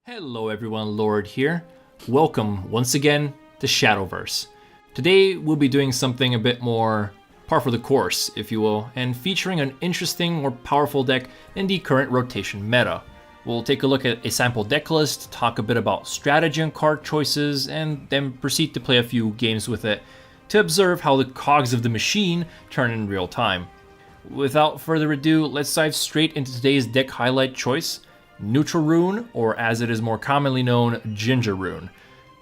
Hello everyone, Lord here. Welcome once again to Shadowverse. Today we'll be doing something a bit more par for the course, if you will, and featuring an interesting or powerful deck in the current rotation meta. We'll take a look at a sample deck list, talk a bit about strategy and card choices, and then proceed to play a few games with it to observe how the cogs of the machine turn in real time. Without further ado, let's dive straight into today's deck highlight choice. Neutral Rune, or as it is more commonly known, Ginger Rune.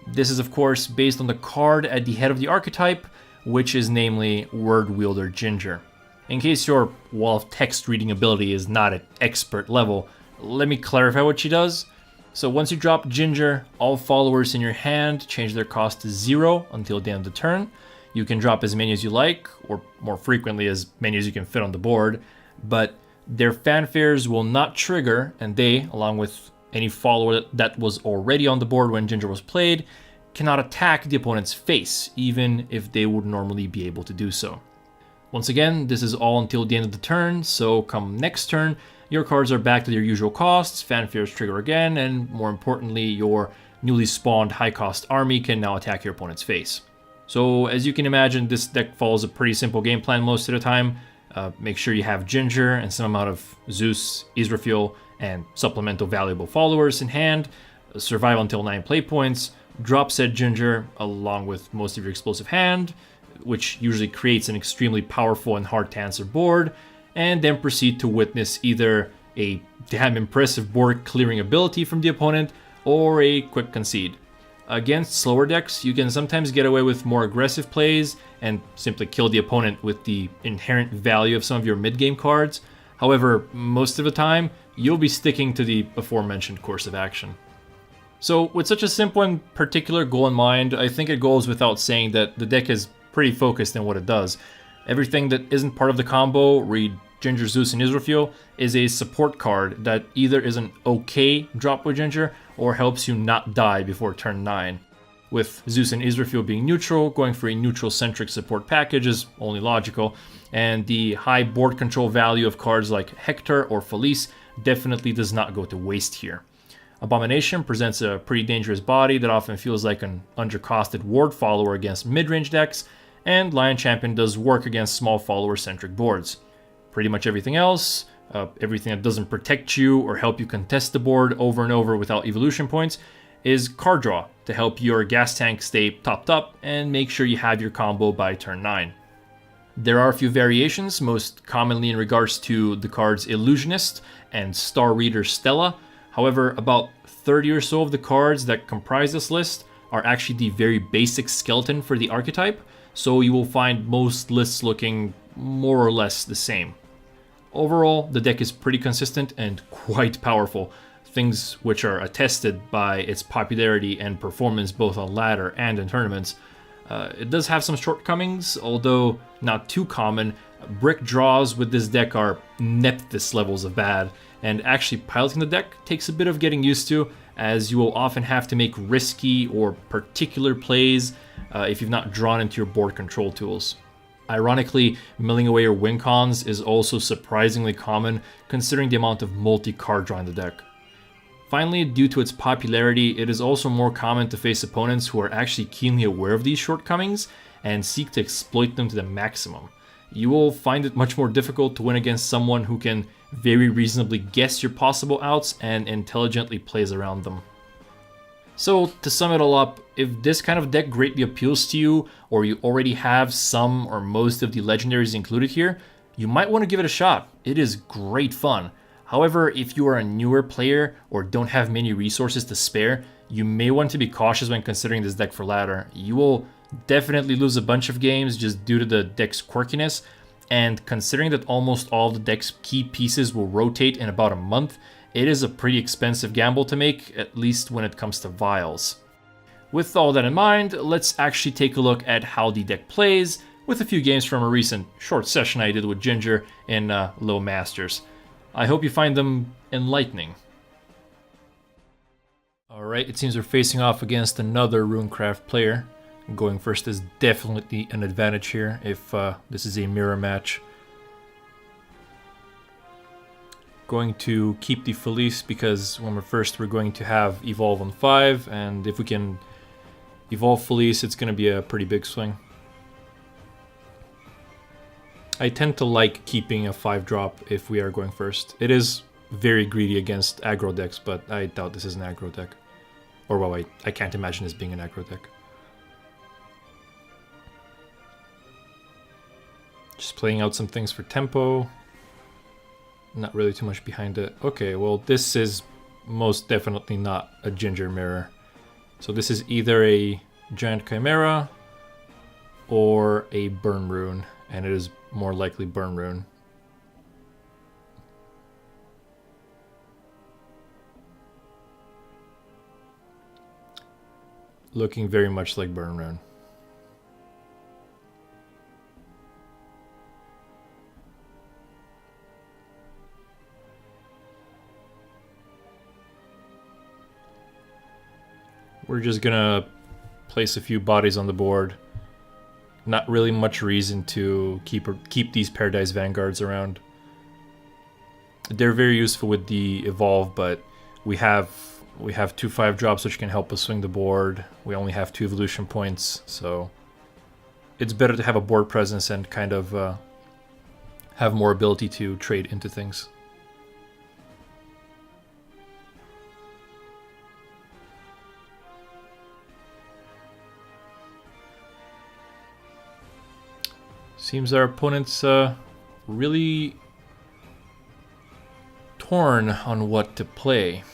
This is of course based on the card at the head of the archetype, which is namely Wordwielder Ginger. In case your wall of text reading ability is not at expert level, let me clarify what she does. So once you drop Ginger, all followers in your hand change their cost to 0 until the end of the turn. You can drop as many as you like, or more frequently as many as you can fit on the board, but their fanfares will not trigger, and they, along with any follower that was already on the board when Ginger was played, cannot attack the opponent's face, even if they would normally be able to do so. Once again, this is all until the end of the turn, so come next turn, your cards are back to their usual costs, fanfares trigger again, and more importantly, your newly spawned high-cost army can now attack your opponent's face. So as you can imagine, this deck follows a pretty simple game plan most of the time. Make sure you have Ginger and some amount of Zeus, Israfil, and supplemental valuable followers in hand. Survive until 9 play points. Drop said Ginger along with most of your explosive hand, which usually creates an extremely powerful and hard to answer board, and then proceed to witness either a damn impressive board clearing ability from the opponent or a quick concede. Against slower decks, you can sometimes get away with more aggressive plays and simply kill the opponent with the inherent value of some of your mid-game cards. However, most of the time, you'll be sticking to the aforementioned course of action. So with such a simple and particular goal in mind, I think it goes without saying that the deck is pretty focused in what it does. Everything that isn't part of the combo, read Ginger, Zeus, and Israfil, is a support card that either is an okay drop with Ginger or helps you not die before turn 9. With Zeus and Israfil being neutral, going for a neutral-centric support package is only logical, and the high board control value of cards like Hector or Felice definitely does not go to waste here. Abomination presents a pretty dangerous body that often feels like an undercosted ward follower against mid-range decks, and Lion Champion does work against small follower-centric boards. Pretty much everything else, everything that doesn't protect you or help you contest the board over and over without evolution points, is card draw to help your gas tank stay topped up and make sure you have your combo by turn 9. There are a few variations, most commonly in regards to the cards Illusionist and Star Reader Stella. However, about 30 or so of the cards that comprise this list are actually the very basic skeleton for the archetype, so you will find most lists looking more or less the same. Overall, the deck is pretty consistent and quite powerful, things which are attested by its popularity and performance both on ladder and in tournaments. It does have some shortcomings, although not too common. Brick draws with this deck are Nephthys levels of bad, and actually piloting the deck takes a bit of getting used to, as you will often have to make risky or particular plays if you've not drawn into your board control tools. Ironically, milling away your win cons is also surprisingly common considering the amount of multi-card draw in the deck. Finally, due to its popularity, it is also more common to face opponents who are actually keenly aware of these shortcomings and seek to exploit them to the maximum. You will find it much more difficult to win against someone who can very reasonably guess your possible outs and intelligently plays around them. So to sum it all up, if this kind of deck greatly appeals to you, or you already have some or most of the legendaries included here, you might want to give it a shot. It is great fun. However, if you are a newer player or don't have many resources to spare, you may want to be cautious when considering this deck for ladder. You will definitely lose a bunch of games just due to the deck's quirkiness, and considering that almost all of the deck's key pieces will rotate in about a month, it is a pretty expensive gamble to make, at least when it comes to vials. With all that in mind, let's actually take a look at how the deck plays with a few games from a recent short session I did with Ginger in Low Masters. I hope you find them enlightening. Alright, it seems we're facing off against another Runecraft player. Going first is definitely an advantage here if this is a mirror match. going to keep the Felice because when we're going to have Evolve on 5, and if we can evolve Felice, it's going to be a pretty big swing. I tend to like keeping a 5-drop if we are going first. It is very greedy against aggro decks, but I doubt this is an aggro deck. Or well, I can't imagine this being an aggro deck. Just playing out some things for tempo. Not really too much behind it. Okay, well this is most definitely not a Ginger Mirror. So this is either a Giant Chimera or a Burn Rune, and it is more likely Burn Rune. Looking very much like Burn Rune. We're just gonna place a few bodies on the board. Not really much reason to keep these Paradise Vanguards around. They're very useful with the evolve, but we have 2 5-drops which can help us swing the board. We only have 2 evolution points, so it's better to have a board presence and kind of have more ability to trade into things. Seems our opponent's really torn on what to play.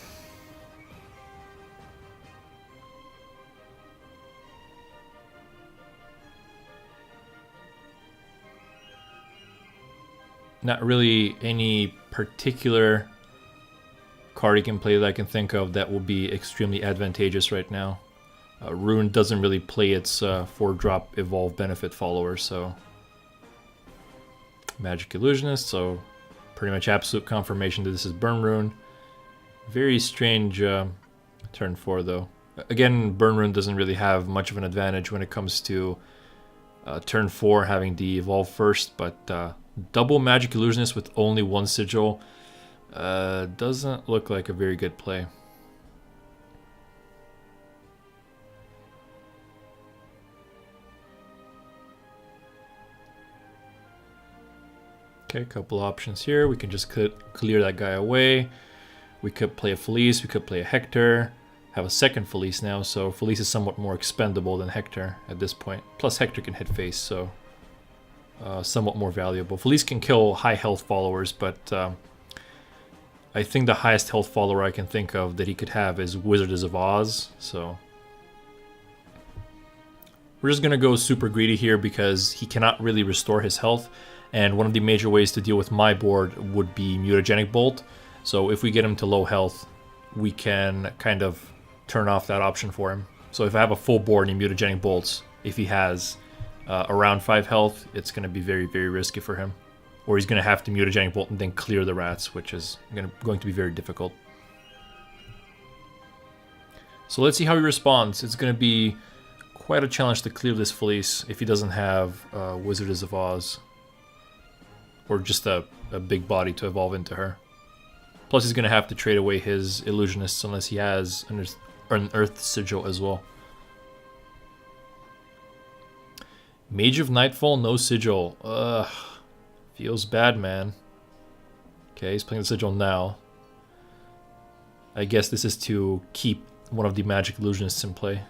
Not really any particular card he can play that I can think of that will be extremely advantageous right now. Rune doesn't really play its 4-drop evolve benefit follower, so Magic Illusionist, so pretty much absolute confirmation that this is Burn Rune. Very strange turn 4 though. Again, Burn Rune doesn't really have much of an advantage when it comes to turn 4 having the evolve first, but double Magic Illusionist with only 1 sigil doesn't look like a very good play. Okay, a couple options here. We can just clear that guy away. We could play a Felice, we could play a Hector. Have a second Felice now, so Felice is somewhat more expendable than Hector at this point. Plus Hector can hit face, so somewhat more valuable. Felice can kill high health followers, but I think the highest health follower I can think of that he could have is Wizards of Oz, so we're just gonna go super greedy here because he cannot really restore his health. And one of the major ways to deal with my board would be Mutagenic Bolt. So if we get him to low health, we can kind of turn off that option for him. So if I have a full board and he Mutagenic Bolts, if he has around 5 health, it's going to be very, very risky for him. Or he's going to have to Mutagenic Bolt and then clear the rats, which is going to be very difficult. So let's see how he responds. It's going to be quite a challenge to clear this Felice if he doesn't have Wizards of Oz. Or just a big body to evolve into her. Plus he's going to have to trade away his Illusionists unless he has an Earth Sigil as well. Mage of Nightfall, no Sigil. Ugh. Feels bad, man. Okay, he's playing the Sigil now. I guess this is to keep one of the Magic Illusionists in play.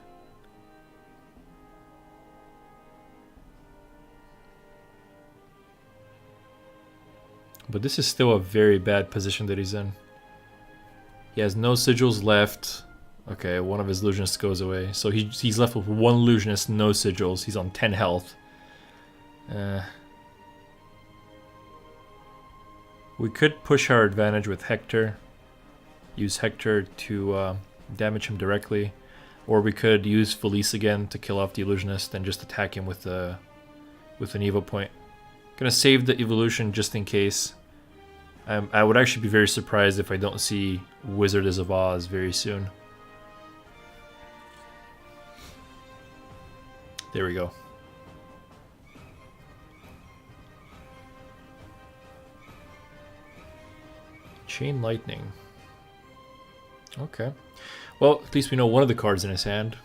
But this is still a very bad position that he's in. He has no sigils left. Okay, one of his illusionists goes away. So he's left with 1 illusionist, no sigils. He's on 10 health. We could push our advantage with Hector. Use Hector to damage him directly. Or we could use Felice again to kill off the illusionist and just attack him with an Evo point. Gonna save the evolution just in case. I would actually be very surprised if I don't see Wizards of Oz very soon. There we go. Chain Lightning. Okay. Well, at least we know one of the cards in his hand.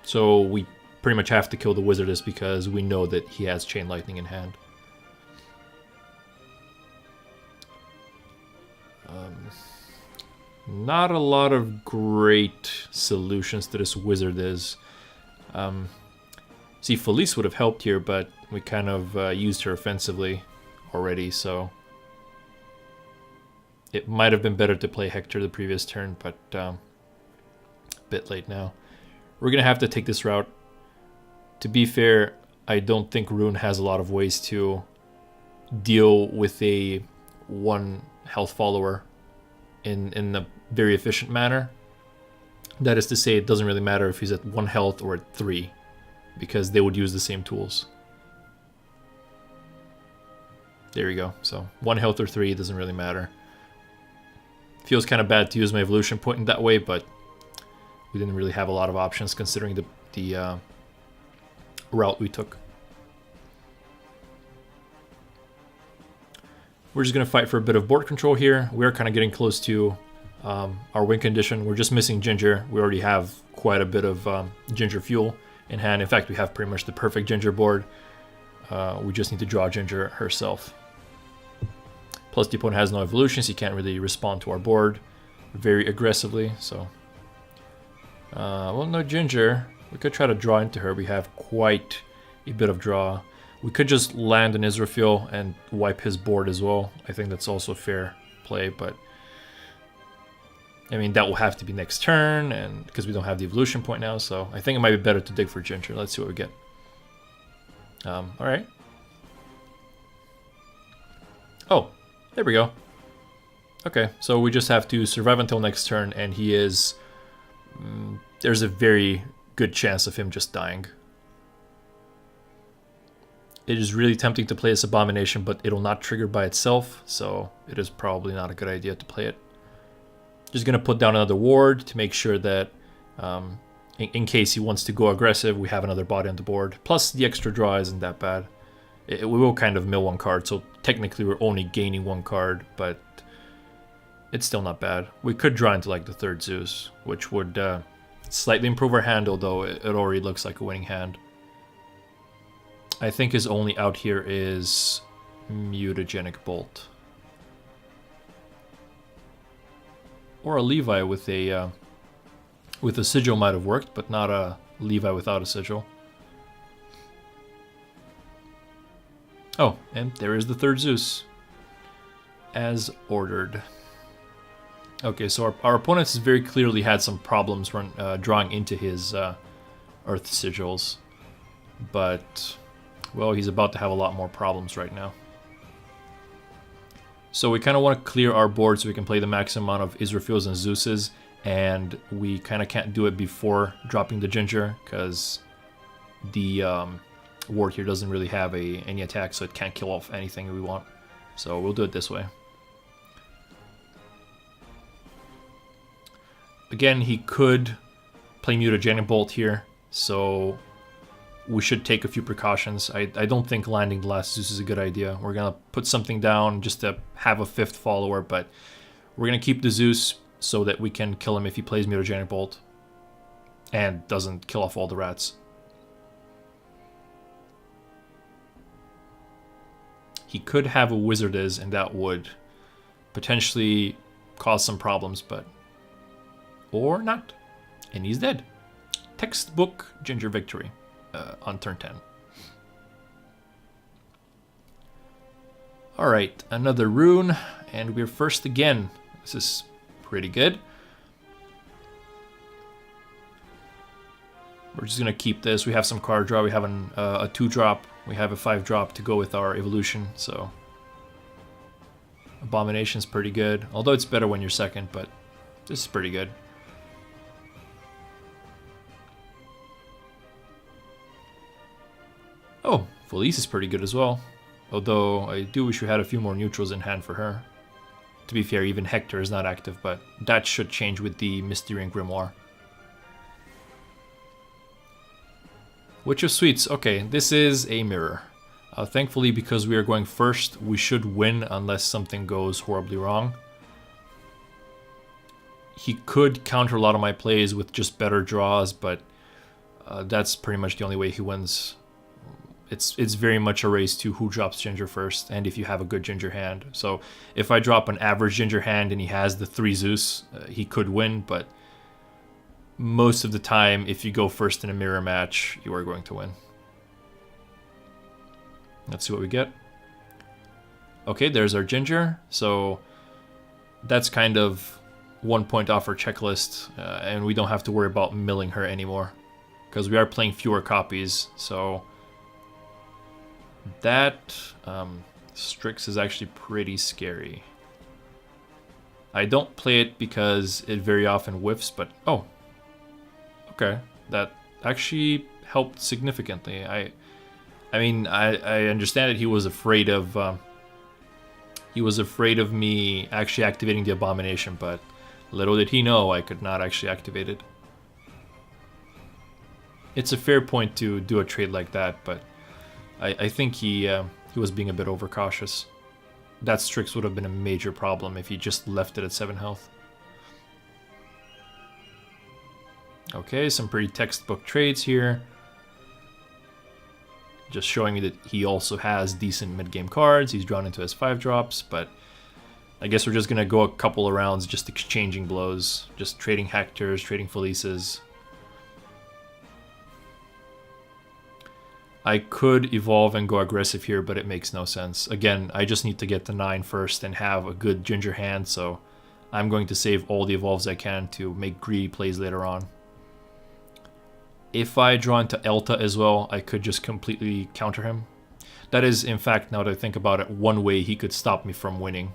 So we pretty much have to kill the Wizardess because we know that he has Chain Lightning in hand. Not a lot of great solutions to this Wizardess. See, Felice would have helped here, but we kind of used her offensively already, so it might have been better to play Hector the previous turn, but a bit late now. We're going to have to take this route. To be fair, I don't think Rune has a lot of ways to deal with a 1 health follower in a very efficient manner. That is to say, it doesn't really matter if he's at 1 health or at 3, because they would use the same tools. There you go. So 1 health or 3 doesn't really matter. Feels kind of bad to use my evolution point in that way, but we didn't really have a lot of options considering the route we took. We're just going to fight for a bit of board control here. We're kind of getting close to our win condition. We're just missing Ginger. We already have quite a bit of Ginger fuel in hand. In fact, we have pretty much the perfect Ginger board. We just need to draw Ginger herself. Plus, the opponent has no evolutions. He can't really respond to our board very aggressively. So, well, no Ginger. We could try to draw into her. We have quite a bit of draw. We could just land an Israfil and wipe his board as well. I think that's also fair play, but I mean, that will have to be next turn, and because we don't have the evolution point now, so I think it might be better to dig for Ginger. Let's see what we get. All right. Oh, there we go. Okay, so we just have to survive until next turn, and he is... there's a very good chance of him just dying. It is really tempting to play this Abomination, but it'll not trigger by itself, so it is probably not a good idea to play it. Just going to put down another ward to make sure that in case he wants to go aggressive, we have another body on the board. Plus, the extra draw isn't that bad. We will kind of mill 1 card, so technically we're only gaining 1 card, but it's still not bad. We could draw into like the 3rd Zeus, which would slightly improve our hand, although it already looks like a winning hand. I think his only out here is Mutagenic Bolt. Or a Levi with a sigil might have worked, but not a Levi without a sigil. Oh, and there is the 3rd Zeus. As ordered. Okay, so our opponent has very clearly had some problems drawing into his Earth Sigils. But, well, he's about to have a lot more problems right now. So we kind of want to clear our board so we can play the maximum amount of Israfils and Zeuses, and we kind of can't do it before dropping the Ginger, because the ward here doesn't really have any attack, so it can't kill off anything we want. So we'll do it this way. Again, he could play Mutagenic Bolt here, so we should take a few precautions. I don't think landing the last Zeus is a good idea. We're going to put something down just to have a 5th follower, but we're going to keep the Zeus so that we can kill him if he plays Mutagenic Bolt and doesn't kill off all the rats. He could have a Wizardess, and that would potentially cause some problems, but... or not. And he's dead. Textbook Ginger victory. On turn 10. Alright, another rune, and we're first again. This is pretty good. We're just going to keep this. We have some card draw. We have a 2-drop. We have a 5-drop to go with our evolution, so... Abomination's pretty good. Although it's better when you're second, but this is pretty good. Oh, Felice is pretty good as well. Although I do wish we had a few more neutrals in hand for her. To be fair, even Hector is not active, but that should change with the Mysterian Grimoire. Witch of Sweets. Okay, this is a mirror. Thankfully, because we are going first, we should win unless something goes horribly wrong. he could counter a lot of my plays with just better draws, but that's pretty much the only way he wins. It's very much a race to who drops Ginger first, and if you have a good Ginger hand. So if I drop an average Ginger hand and he has the 3 Zeus, he could win, but most of the time, if you go first in a mirror match, you are going to win. Let's see what we get. Okay, there's our Ginger. So that's kind of 1 point off our checklist, and we don't have to worry about milling her anymore, because we are playing fewer copies. So that Strix is actually pretty scary. I don't play it because it very often whiffs, but oh, okay, that actually helped significantly. I mean, I understand that he was afraid of me actually activating the Abomination, but little did he know I could not actually activate it. It's a fair point to do a trade like that, but I think he was being a bit overcautious. That Strix would have been a major problem if he just left it at 7 health. Okay, some pretty textbook trades here. Just showing me that he also has decent mid-game cards. He's drawn into his 5-drops, but I guess we're just going to go a couple of rounds just exchanging blows, just trading Hectors, trading Felices. I could evolve and go aggressive here, but it makes no sense. Again, I just need to get to 9 first and have a good Ginger hand, so I'm going to save all the evolves I can to make greedy plays later on. If I draw into Elta as well, I could just completely counter him. That is, in fact, now that I think about it, one way he could stop me from winning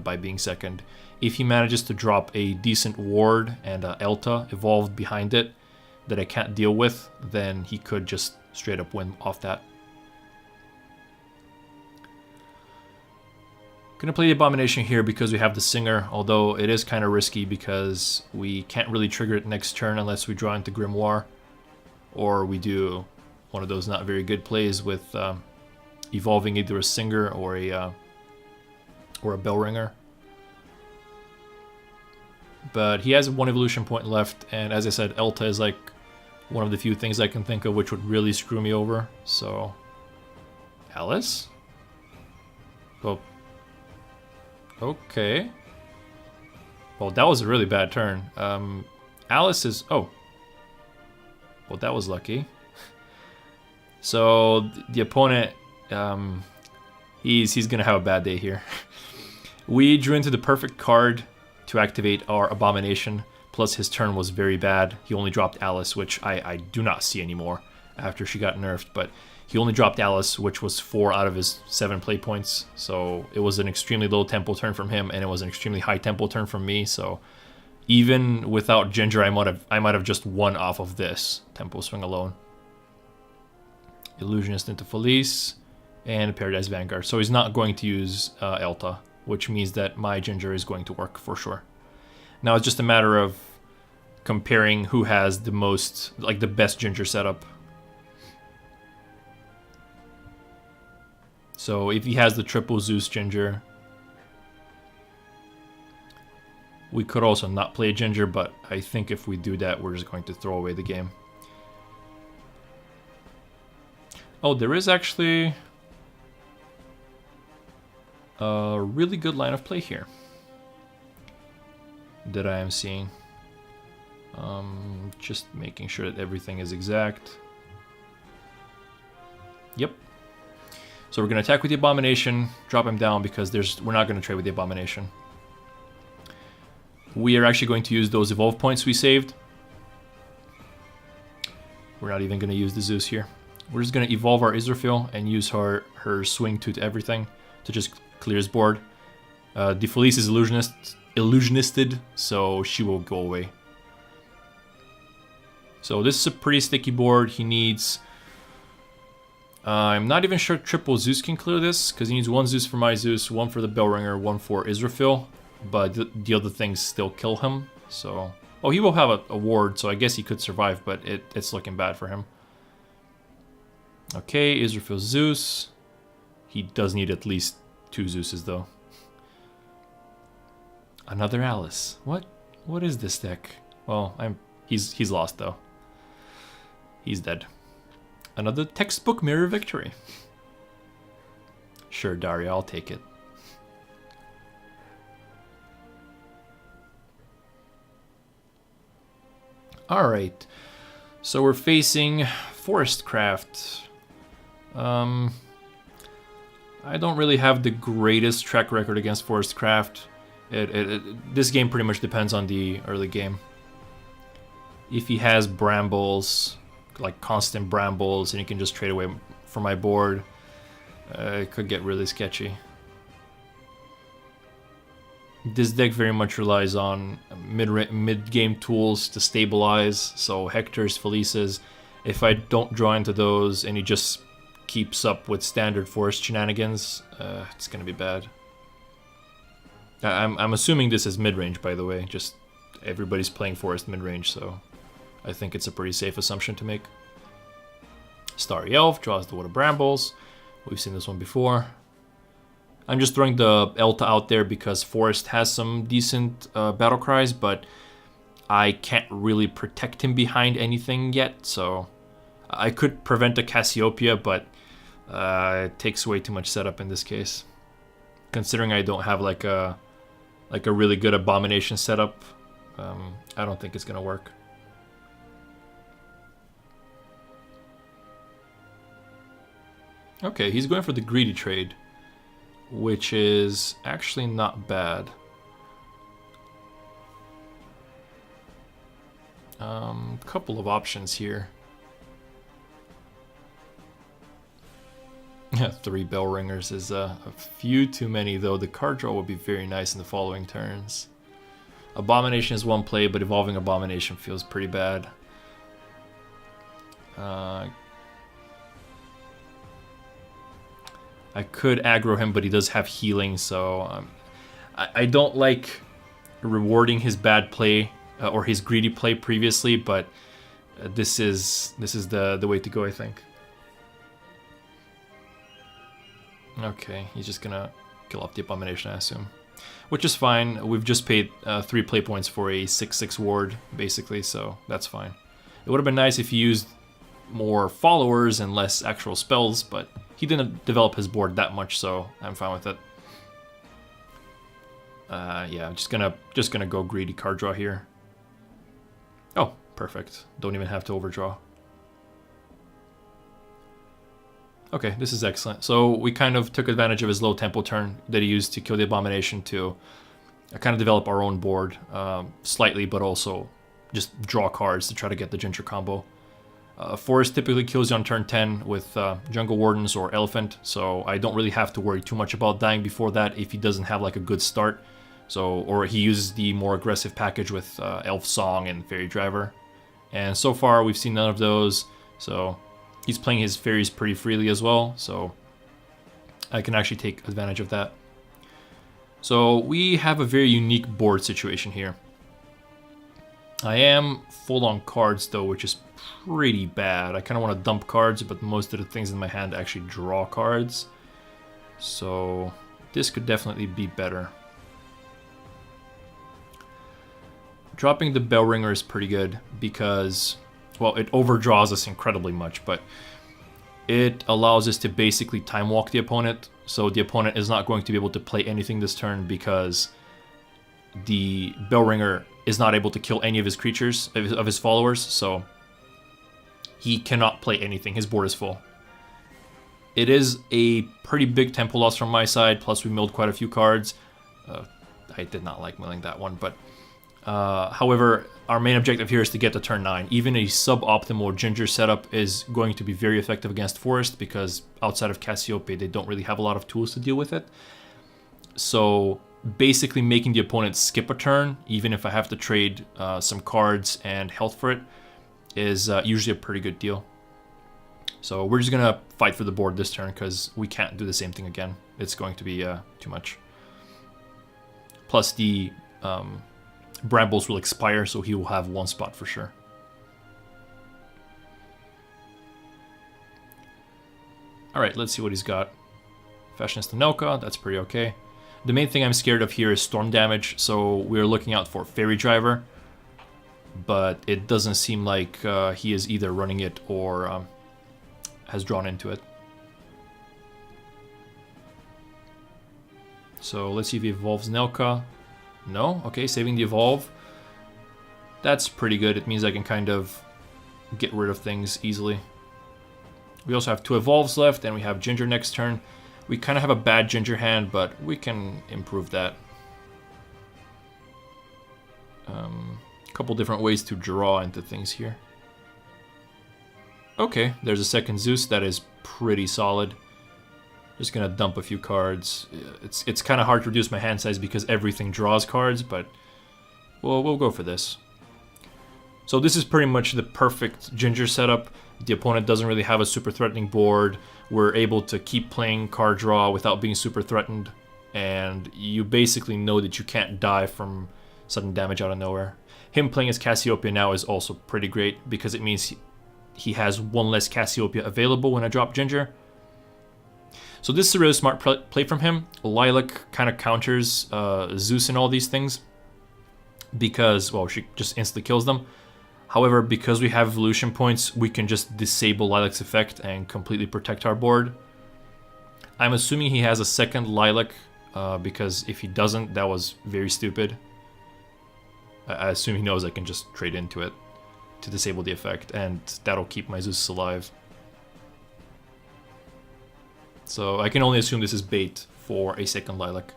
by being second. If he manages to drop a decent ward and Elta evolved behind it that I can't deal with, then he could just straight up win off that. Gonna play the Abomination here because we have the Singer, although it is kind of risky because we can't really trigger it next turn unless we draw into Grimoire, or we do one of those not very good plays with evolving either a Singer or a Bellringer. But he has 1 evolution point left, and as I said, Elta is like one of the few things I can think of which would really screw me over. So, Alice? Well, okay. Well, that was a really bad turn. Alice is... Oh. Well, that was lucky. So, the opponent... he's going to have a bad day here. We drew into the perfect card to activate our Abomination. Plus his turn was very bad. He only dropped Alice, which I do not see anymore after she got nerfed. But he only dropped Alice, which was 4 out of his 7 play points. So it was an extremely low tempo turn from him, and it was an extremely high tempo turn from me. So even without Ginger, I might have just won off of this tempo swing alone. Illusionist into Felice and Paradise Vanguard. So he's not going to use Elta, which means that my Ginger is going to work for sure. Now it's just a matter of comparing who has the most, like the best Ginger setup. So if he has the triple Zeus Ginger, we could also not play Ginger, but I think if we do that, we're just going to throw away the game. Oh, there is actually a really good line of play here that I am seeing. Just making sure that everything is exact. Yep. So we're going to attack with the Abomination, drop him down because we're not going to trade with the Abomination. We are actually going to use those evolve points we saved. We're not even going to use the Zeus here. We're just going to evolve our Israfil and use her swing to everything to just clear his board. The Felice is illusionisted, so she will go away. So this is a pretty sticky board. He needs... I'm not even sure triple Zeus can clear this, because he needs 1 Zeus for my Zeus, 1 for the Bellringer, 1 for Israfil, but the other things still kill him, so... Oh, he will have a ward, so I guess he could survive, but it's looking bad for him. Okay, Israfil Zeus. He does need at least 2 Zeuses, though. Another Alice. What? What is this deck? Well, he's lost though. He's dead. Another textbook mirror victory. Sure, Daria, I'll take it. Alright, so we're facing Forestcraft. I don't really have the greatest track record against Forestcraft. This game pretty much depends on the early game. If he has brambles, like constant brambles, and he can just trade away from my board, it could get really sketchy. This deck very much relies on mid-game tools to stabilize, so Hectors, Felices. If I don't draw into those and he just keeps up with standard forest shenanigans, it's gonna be bad. I'm assuming this is mid-range, by the way. Just everybody's playing forest mid-range, so I think it's a pretty safe assumption to make. Starry Elf draws the Wood of Brambles. We've seen this one before. I'm just throwing the Elta out there because Forest has some decent battle cries, but I can't really protect him behind anything yet, so I could prevent a Cassiopeia, but it takes way too much setup in this case. Considering I don't have like a really good Abomination setup, I don't think it's gonna work. Okay, he's going for the greedy trade, which is actually not bad. Couple of options here. Yeah, 3 bell ringers is a few too many, though. The card draw would be very nice in the following turns. Abomination is one play, but Evolving Abomination feels pretty bad. I could aggro him, but he does have healing, so I don't like rewarding his bad play or his greedy play previously, but this is the way to go, I think. Okay, he's just gonna kill off the Abomination, I assume. Which is fine. We've just paid 3 play points for a 6/6 ward, basically, so that's fine. It would have been nice if he used more followers and less actual spells, but he didn't develop his board that much, so I'm fine with it. Yeah, I'm just gonna go greedy card draw here. Oh, perfect. Don't even have to overdraw. Okay, this is excellent. So we kind of took advantage of his low tempo turn that he used to kill the Abomination to kind of develop our own board slightly, but also just draw cards to try to get the Ginger combo. Forest typically kills you on turn 10 with Jungle Wardens or Elephant, so I don't really have to worry too much about dying before that if he doesn't have like a good start. So, or he uses the more aggressive package with Elf Song and Fairy Driver. And so far we've seen none of those, so he's playing his fairies pretty freely as well, so I can actually take advantage of that. So we have a very unique board situation here. I am full on cards though, which is pretty bad. I kind of want to dump cards, but most of the things in my hand actually draw cards. So this could definitely be better. Dropping the Bell Ringer is pretty good because, well, it overdraws us incredibly much, but it allows us to basically time walk the opponent. So the opponent is not going to be able to play anything this turn because the Bell Ringer is not able to kill any of his creatures, of his followers, so he cannot play anything. His board is full. It is a pretty big tempo loss from my side, plus we milled quite a few cards. I did not like milling that one, but however, our main objective here is to get to turn 9. Even a suboptimal Ginger setup is going to be very effective against Forest because outside of Cassiopeia, they don't really have a lot of tools to deal with it. So basically making the opponent skip a turn, even if I have to trade some cards and health for it, is usually a pretty good deal. So we're just gonna fight for the board this turn because we can't do the same thing again. It's going to be too much. Plus the Brambles will expire, so he will have one spot for sure. Alright, let's see what he's got. Fashionista Nelka, that's pretty okay. The main thing I'm scared of here is storm damage, so we're looking out for Fairy Driver. But it doesn't seem like he is either running it or has drawn into it. So let's see if he evolves Nelka. No? Okay, saving the evolve. That's pretty good. It means I can kind of get rid of things easily. We also have 2 evolves left, and we have Ginger next turn. We kind of have a bad Ginger hand, but we can improve that. A couple different ways to draw into things here. Okay, there's a second Zeus. That is pretty solid. Just gonna dump a few cards. It's kind of hard to reduce my hand size because everything draws cards, but we'll go for this. So this is pretty much the perfect Ginger setup. The opponent doesn't really have a super threatening board. We're able to keep playing card draw without being super threatened, and you basically know that you can't die from sudden damage out of nowhere. Him playing as Cassiopeia now is also pretty great because it means he has 1 less Cassiopeia available when I drop Ginger. So this is a really smart play from him. Lilac kind of counters Zeus and all these things because, well, she just instantly kills them. However, because we have evolution points, we can just disable Lilac's effect and completely protect our board. I'm assuming he has a second Lilac because if he doesn't, that was very stupid. I assume he knows I can just trade into it to disable the effect, and that'll keep my Zeus alive. So I can only assume this is bait for a second Lilac.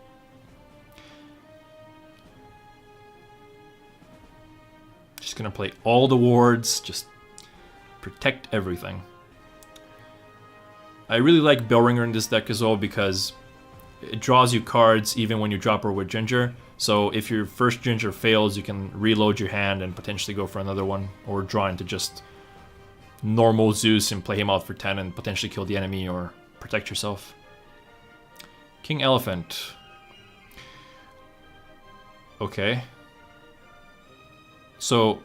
Just gonna play all the wards, just protect everything. I really like Bellringer in this deck as well because it draws you cards even when you drop her with Ginger. So if your first Ginger fails, you can reload your hand and potentially go for another one, or draw into just normal Zeus and play him out for 10 and potentially kill the enemy or protect yourself. King Elephant. Okay. So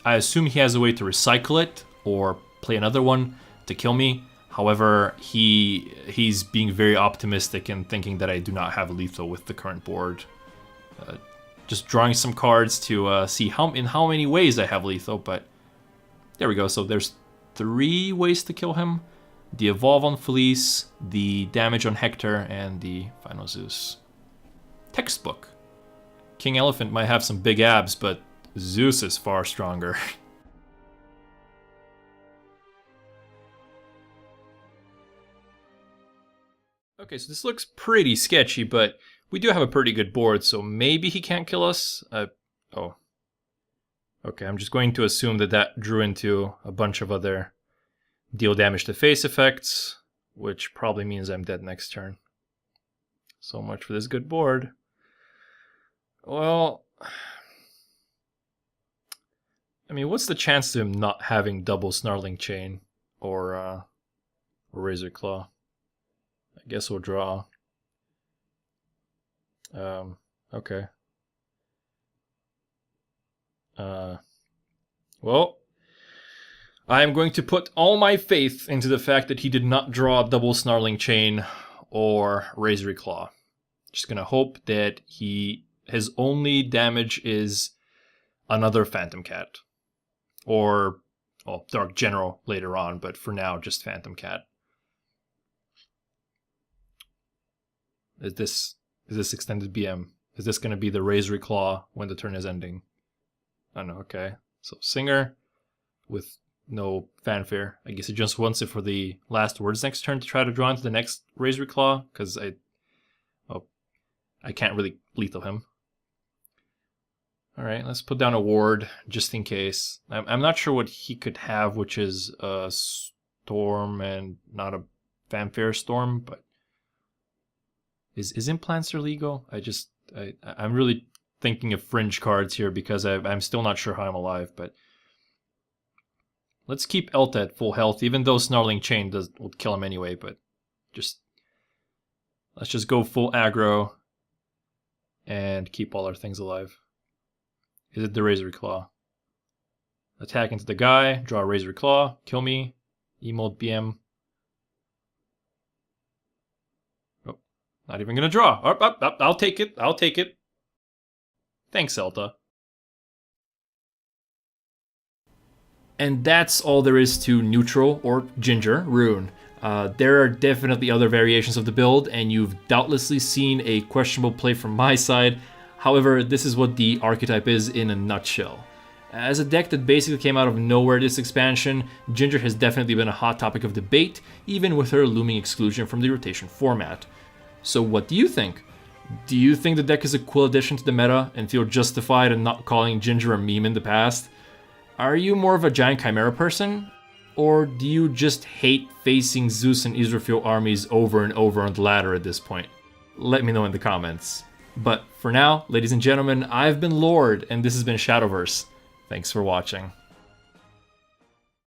I assume he has a way to recycle it or play another one to kill me. However, he's being very optimistic and thinking that I do not have lethal with the current board. Just drawing some cards to see in how many ways I have lethal, but there we go. So there's 3 ways to kill him. The evolve on Felice, the damage on Hector, and the final Zeus. Textbook. King Elephant might have some big abs, but Zeus is far stronger. Okay, so this looks pretty sketchy, but we do have a pretty good board, so maybe he can't kill us. Oh. Okay, I'm just going to assume that that drew into a bunch of other deal damage to face effects, which probably means I'm dead next turn. So much for this good board. Well, I mean, what's the chance of him not having double Snarling Chain or Razor Claw? I guess we'll draw. Okay. Well, I am going to put all my faith into the fact that he did not draw double Snarling Chain or Razor Claw. Just gonna hope that his only damage is another Phantom Cat. Or, well, Dark General later on, but for now, just Phantom Cat. Is this extended BM? Is this going to be the Razor Claw when the turn is ending? I don't know, okay. So Singer with no fanfare. I guess he just wants it for the last words next turn to try to draw into the next Razor Claw, because I can't really lethal him. Alright, let's put down a ward just in case. I'm not sure what he could have, which is a Storm and not a Fanfare Storm, but Is Implanter legal? I'm really thinking of fringe cards here because I'm still not sure how I'm alive, but let's keep Elta at full health, even though Snarling Chain will kill him anyway, but let's just go full aggro and keep all our things alive. Is it the Razor Claw? Attack into the guy, draw a Razor Claw, kill me, emote BM. Not even gonna draw. I'll take it. I'll take it. Thanks, Zelda. And that's all there is to neutral, or ginger, rune. There are definitely other variations of the build, and you've doubtlessly seen a questionable play from my side. However, this is what the archetype is in a nutshell. As a deck that basically came out of nowhere this expansion, Ginger has definitely been a hot topic of debate, even with her looming exclusion from the rotation format. So what do you think? Do you think the deck is a cool addition to the meta and feel justified in not calling Ginger a meme in the past? Are you more of a giant chimera person? Or do you just hate facing Zeus and Israfil armies over and over on the ladder at this point? Let me know in the comments. But for now, ladies and gentlemen, I've been Lord, and this has been Shadowverse. Thanks for watching.